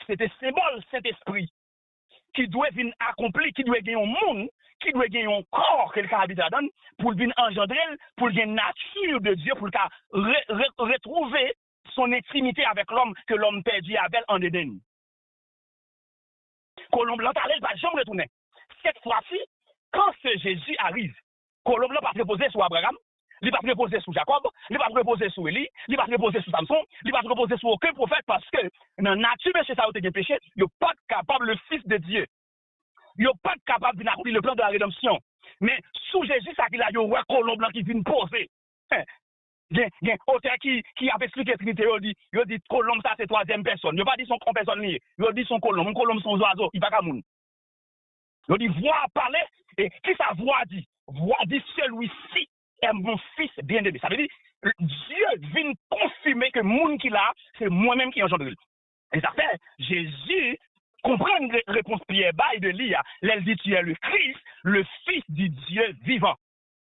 C'était symbole, cet esprit qui doit venir accomplir, qui doit gagner un monde, qui doit gagner un corps que le habite là-dedans, pour venir engendrer, pour gagner nature de Dieu, pour retrouver son intimité avec l'homme que l'homme perdit avec en Éden. Colombe là, elle va jamais retourner. Cette fois-ci, quand ce Jésus arrive, Colombe là va reposer sur Abraham, il va reposer sur Jacob, il va reposer sur Élie, il va reposer sur Samson, il va reposer sur aucun prophète parce que dans la nature, chez ça, il y a péché, il n'est pas capable, le Fils de Dieu. Il n'est pas capable d'accomplir le plan de la rédemption. Mais sous Jésus, ça qu'il a, il y a Colombe là qui vient poser. Il y a un auteur qui a expliqué la Trinité, il dit Colombe, ça c'est troisième personne. Il n'a pas dit son personne liée. Il dit son Colombe. Mon Colombe, son oiseau. Il va pas moun. Il dit voix parler. Et qui ça voix dit? Voix dit celui-ci est mon fils bien-aimé. Ça veut dire Dieu vient confirmer que moun qui l'a, c'est moi-même qui engendre. Et ça fait Jésus comprend une réponse Pierre bail de l'IA. Elle dit tu es le Christ, le Fils du Dieu vivant.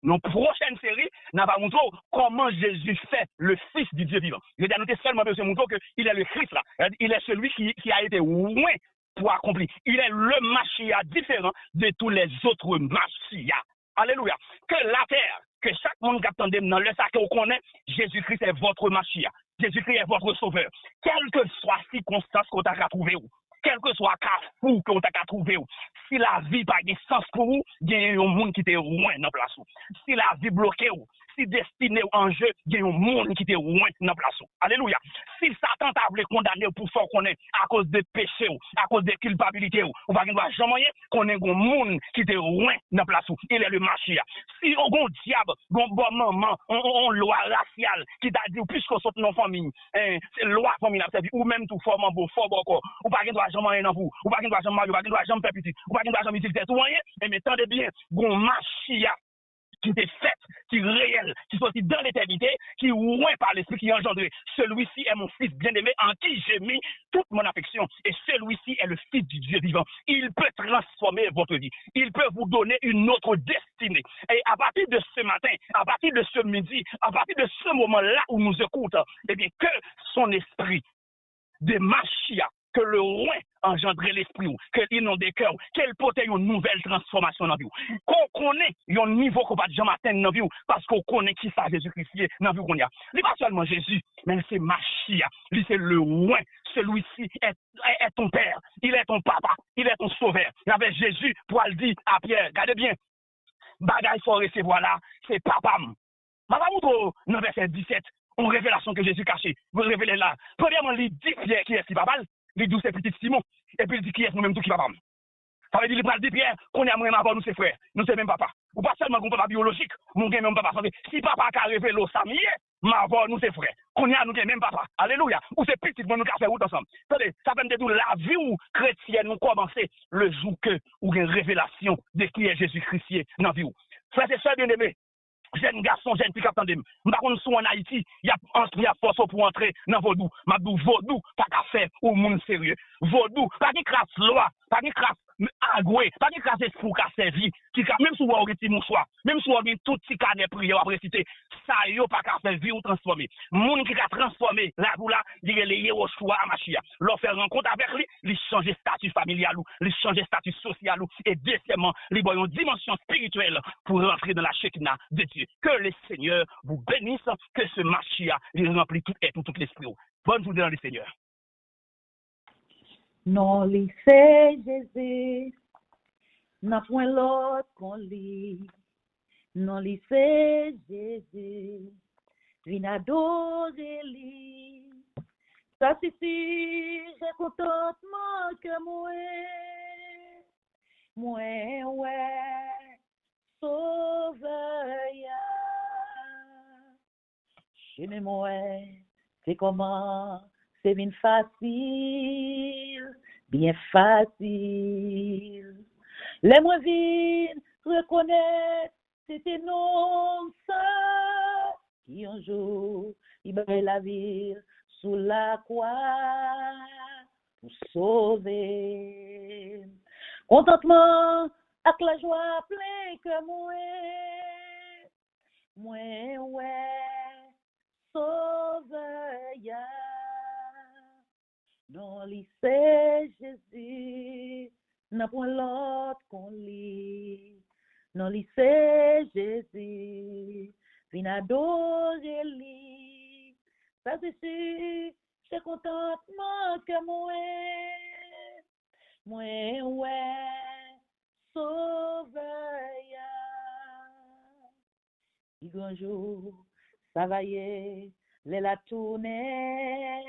Dans la prochaine série, nous allons montrer comment Jésus fait le Fils du Dieu vivant. Je vais noter seulement de ce montrer qu'il est le Christ là. Il est celui qui a été loin pour accomplir. Il est le Machia différent de tous les autres Machia. Alléluia. Que la terre, que chaque monde qui attendait dans le sac qu'on connaît, Jésus-Christ est votre Machia. Jésus-Christ est votre sauveur. Quelle que soit la circonstance qu'on a trouvé, quel que soit le carrefour qu'on a trouvé, si la vie n'a pas de sens pour vous, il y a un monde qui est loin dans la place. Si la vie bloquée, si destinée en jeu, il y a un monde qui est loin dans la place. Alléluia. Si Satan t'a voulu condamner pour faire qu'on est à cause de péché, à cause de culpabilité, ou pas qu'il ne va jamais qu'on ait un monde qui est loin dans la place. Il est le Machia. Si on a un diable, un bon maman, on loi raciale qui t'a dit, puisqu'on sort de nos familles, c'est loi famille, ou même tout fort, beau, fort, bon, ou pas qu'il ne va jamais dans vous, ou pas qu'il ne va jamais marier, ou pas qu'il ne va jamais faire petit, ou pas qu'il ne va jamais utiliser tout rien, mais tendez bien, un Machia qui était faite, qui est réel, qui sortit dans l'éternité, qui est loin par l'esprit qui est engendré. Celui-ci est mon fils bien-aimé en qui j'ai mis toute mon affection. Et celui-ci est le Fils du Dieu vivant. Il peut transformer votre vie. Il peut vous donner une autre destinée. Et à partir de ce matin, à partir de ce midi, à partir de ce moment-là où nous écoutons, eh bien, que son esprit de Machia que le loin engendre l'esprit, que l'inonde des cœurs, qu'elle porte une nouvelle transformation dans la vie. Qu'on connaît un niveau qu'on va jamais atteindre dans la vie, parce qu'on connaît qui ça Jésus-Christ dans la vie qu'on y a. Il n'est pas seulement Jésus, mais c'est Machia. Lui, c'est le loin. Celui-ci est ton père, il est ton papa, il est ton sauveur. Il y avait Jésus pour le dire à Pierre, regardez bien, bagaille faut recevoir là, c'est papa. Papa, dans verset 17, une révélation que Jésus cachée, vous révélez là. Premièrement, il dit Pierre qui est si papa, il dit c'est petit Simon, et puis il dit qui est nous-mêmes tout qui papa. Ça veut dire il parle de Pierre, qu'on est même avant nous ses frères, nous c'est même papa. Ou pas seulement qu'on papa biologique, nous même papa santé. Si papa a révélé ça mieux, m'avons nous ses frères. Qu'on est nous même papa. Alléluia. Ou c'est petit nous faire route ensemble. Attendez, ça veut dire la vie ou chrétienne nous commencer le jour que ou une révélation de qui est Jésus-Christ dans la vie. Frères et sœurs bien-aimés, jeune garçon, jeune fille qui attendent. Par contre, si en Haïti, il y a force pour entrer dans Vaudou. Mabdou Vaudou, pas qu'à faire au monde sérieux. Vaudou, pas qui crasse loi, pas qui crasse agoué, pas qui crasse esprit qui a servi, qui même si vous avez un mouchoir, même si vous avez tout petit cas de prière après citer, ça y pas qu'à faire vie ou transformer. Monde qui a transformé là pour là, il est lié au choix à Machia. Leur faire rencontre avec lui, il change statut familial ou, il change statut social ou, et deuxièmement, il voit une dimension spirituelle pour rentrer dans la Shekinah de Dieu. Que le Seigneur vous bénisse, que ce Machia il remplit tout et tout l'esprit. Bonne journée dans le Seigneur. Non, lycée Jésus, n'a point l'autre qu'on lit. Non, lycée Jésus, vin adorer lui. Ça suffit, j'ai contentement que moi, ouais, sauveur, chez moi, c'est comment? C'est bien facile, bien facile. Les moins vides reconnaissent c'était non ça qui un jour il bat la ville sous la croix pour sauver. Contentement avec la joie plein que moi ouais sauveur. Dans lycée Jésus, n'a point l'autre qu'on lit. Dans lycée Jésus, vin adorer lui. Ça c'est sûr, c'est contentement que moi ouais, sauveur. Il grand jour, ça va y est, la tournée.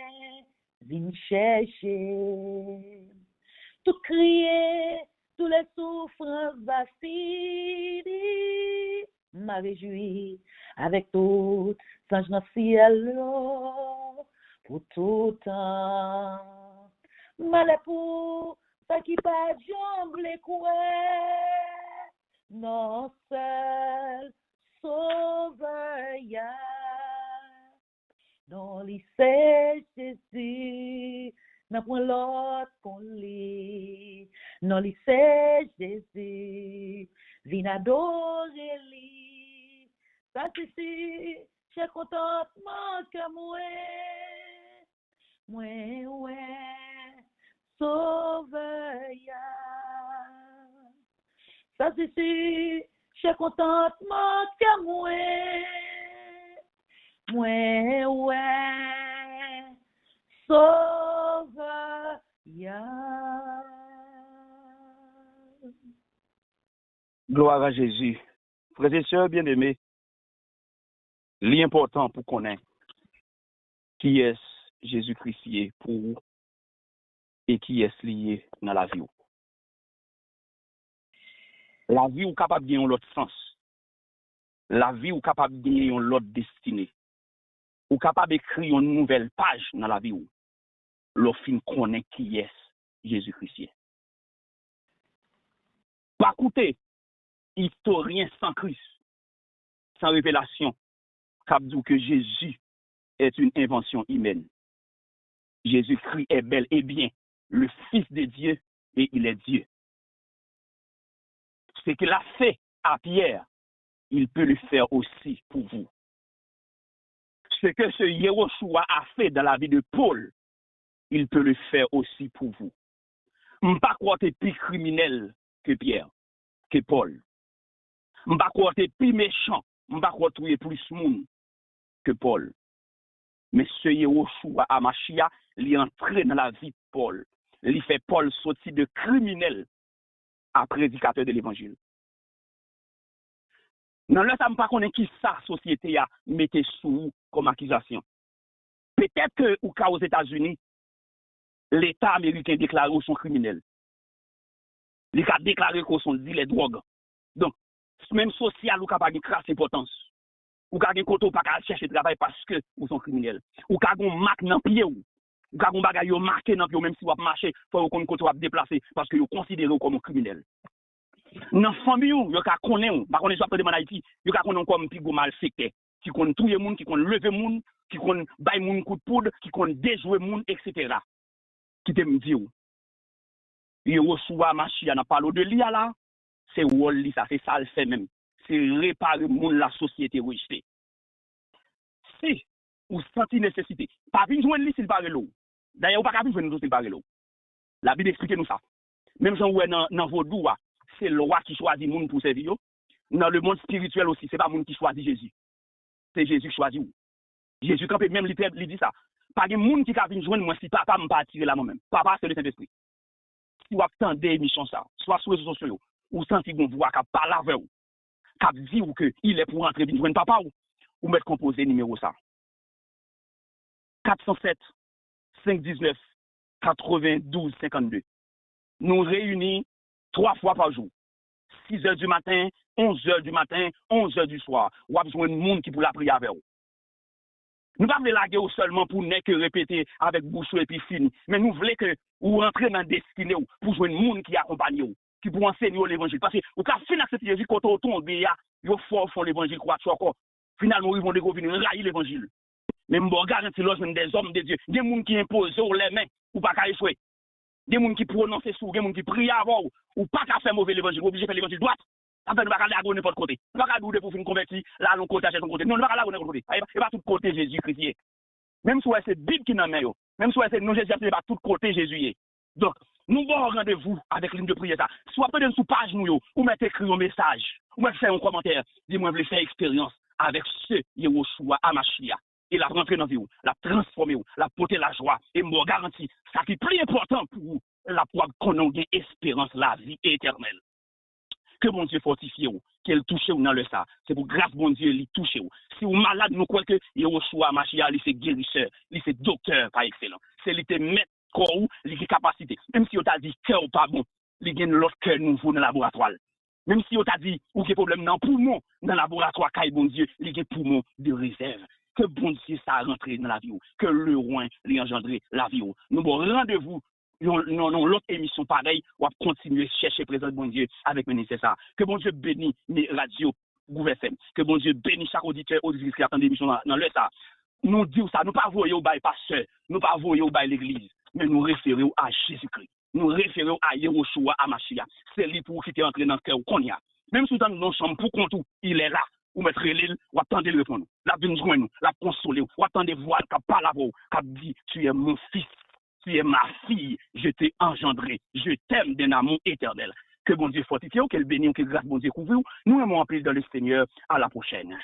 Vin chercher, tout crier, tous les souffrances va finir. M'a réjoui avec tout, sans je n'en ciel pour tout temps. Malais pour ça qui pas jambe les couets, non seul sauveur ya. Dans lycée Jésus, n'a point l'autre qu'on lit. Dans lycée Jésus, vin adorer lui. Ça c'est si, j'ai contentement que moi ouais, sauveur ya. Ça c'est si, j'ai contentement que moi ouais, sauveur ya. Gloire à Jésus. Frères et sœurs bien-aimés, l'important pour connaître qui est Jésus-Christ pour vous et qui est lié dans la vie. La vie est capable de gagner l'autre sens. La vie est capable de gagner l'autre destinée. Ou capable d'écrire une nouvelle page dans la vie où le film connaît qui est Jésus-Christ. Pas écouter historien sans Christ, sans révélation, cap dit que Jésus est une invention humaine. Jésus-Christ est bel et bien le Fils de Dieu et il est Dieu. Ce qu'il a fait à Pierre, il peut le faire aussi pour vous. Ce que ce Yeshua a fait dans la vie de Paul, il peut le faire aussi pour vous. Je ne pas croire plus criminel que Pierre, que Paul. Je ne pas croire plus méchant, je ne pas croire plus monde que Paul. Mais ce Yehoshua Amashia, il est entré dans la vie de Paul. Il fait Paul sortir de criminel à prédicateur de l'évangile. Dans le temps, pas qu'on qui sa société a mettez sous comme accusation. Peut-être que au cas aux États-Unis, l'État américain déclare qu'ils sont criminels. Il a déclaré qu'ils sont dit les drogues. Donc, même social, ou capable de crasse importance. Ou capable de côté pas chercher travail parce que vous sont criminels. Ou capable de marque dans pied ou capable bagay yo marqué dans pied même si vous marcher, faut qu'on côté vous déplacer parce que vous considérez comme criminel. Dans famille yo ka connaît, pas connaît soit de Haïti, yo ka connaît comme pigo malfecté, qui connaît touyer moun, qui connaît lever moun, qui connaît bay moun coup de poudre, qui connaît déjouer moun etc. Qui te me dit ou Yehoshua Mashiach n'a parlé de lui là, c'est rôle li ça, c'est ça le fait même. C'est réparer moun la société rejetée. Si ou senti nécessité, pas vinn joindre lui s'il parle l'eau. D'ailleurs, pas vinn joindre nous s'il parle l'eau. La Bible explique nous ça. Même si on est dans vaudou, c'est le roi qui choisit moun pour servir. Dans le monde spirituel aussi, c'est pas moun qui choisit Jésus. C'est Jésus qui choisit. Jésus quand même il dit ça. Pas de moun qui vinn joindre moi si papa me pas tirer là moi-même. Papa c'est le Saint-Esprit. Si vous attendez émission ça, soit sur les réseaux sociaux ou senti qu'on voit qu'a parler avec vous, qu'a dit ou que il est pour rentrer vinn joindre papa ou mettre composé numéro ça. 407 519 92 52. Nous réunis 3 fois par jour. 6h du matin, 11h du matin, 11h du soir. Ou a besoin de monde qui pour la prière avec vous. Nous ne voulons pas laguer seulement pour ne que répéter avec bouche et puis fini. Mais nous voulons que vous rentrez dans la destinée pour jouer un monde qui accompagne vous, qui pour enseigner l'évangile. Parce que vous avez fini accepter Jésus quand on tombe, vous font l'évangile, croire encore. Finalement, ils vont venir railler l'évangile. Mais je vous garantis des hommes de Dieu, des gens qui imposent les mains, ou pas qu'à échouer. Des gens qui prononcent sous, des gens qui prient avant, ou pas qu'à faire mauvais l'évangile, obligé de faire l'évangile droite. Après, nous ne pouvons pas aller à n'importe côté. Nous ne pouvons pas aller pour faire convertir, là, nous côté, son côté. Non, nous ne pouvons pas aller à n'importe côté. Et pas tout côté Jésus-Christ. Même si c'est Bible qui n'en met, même si c'est nous, Jésus, c'est pas tout côté Jésus. Donc, nous avons un rendez-vous avec l'une de prière. Soit peut-être sous page, nous, ou mettez écrit un message, ou mettez faire un commentaire, dis-moi, vous voulez faire expérience avec ce Yehoshua Amashia. Et la rentrer dans la vie, la transformer, la porter la joie. Et me garantit, ça qui est plus important pour vous, la pour qu'on ait espérance, la vie éternelle. Que bon Dieu fortifie vous, qu'elle touche vous dans le ça. C'est pour grâce bon Dieu, il touche vous. Si vous malade, nous croyons que Yehoshua Amashia, il c'est guérisseur, il c'est docteur par excellence. C'est lui qui met corps ou, il a capacité. Même si on t'a dit cœur pas bon, il y a l'autre cœur nouveau dans le laboratoire. Même si on t'a dit, ou qu'il y a problème dans le poumon, dans le laboratoire, car bon Dieu, il y a poumon de réserve. Que bon Dieu ça a rentré dans la vie, que le roi lui engendré la vie. Nous avons rendez-vous dans l'autre émission pareil, on va continuer à chercher présence bon Dieu avec le nécessaire. Que bon Dieu bénisse mes radios GouverFM, que bon Dieu bénisse chaque auditeur qui attend l'émission dans le ça. Nous disons ça, nous ne pas voyer au bail pasteur, nous ne pas voyer au bail l'église, mais nous référons à Jésus-Christ. Nous référons à Yehoshua Amashia. C'est lui pour qui est entré dans le cœur qu'on y a. Même si dans nos chambres pour qu'on tout, il est là. Ou mettre l'île, ou attendre le répondre. La vie nous joindre, la consoler, ou attendre voir qu'à parler à vous, qu'à dire, tu es mon fils, tu es ma fille, je t'ai engendré, je t'aime d'un amour éternel. Que bon Dieu fortifie, qu'elle bénisse, que grâce bon Dieu couvre. Nous aimons appeler dans le Seigneur. À la prochaine.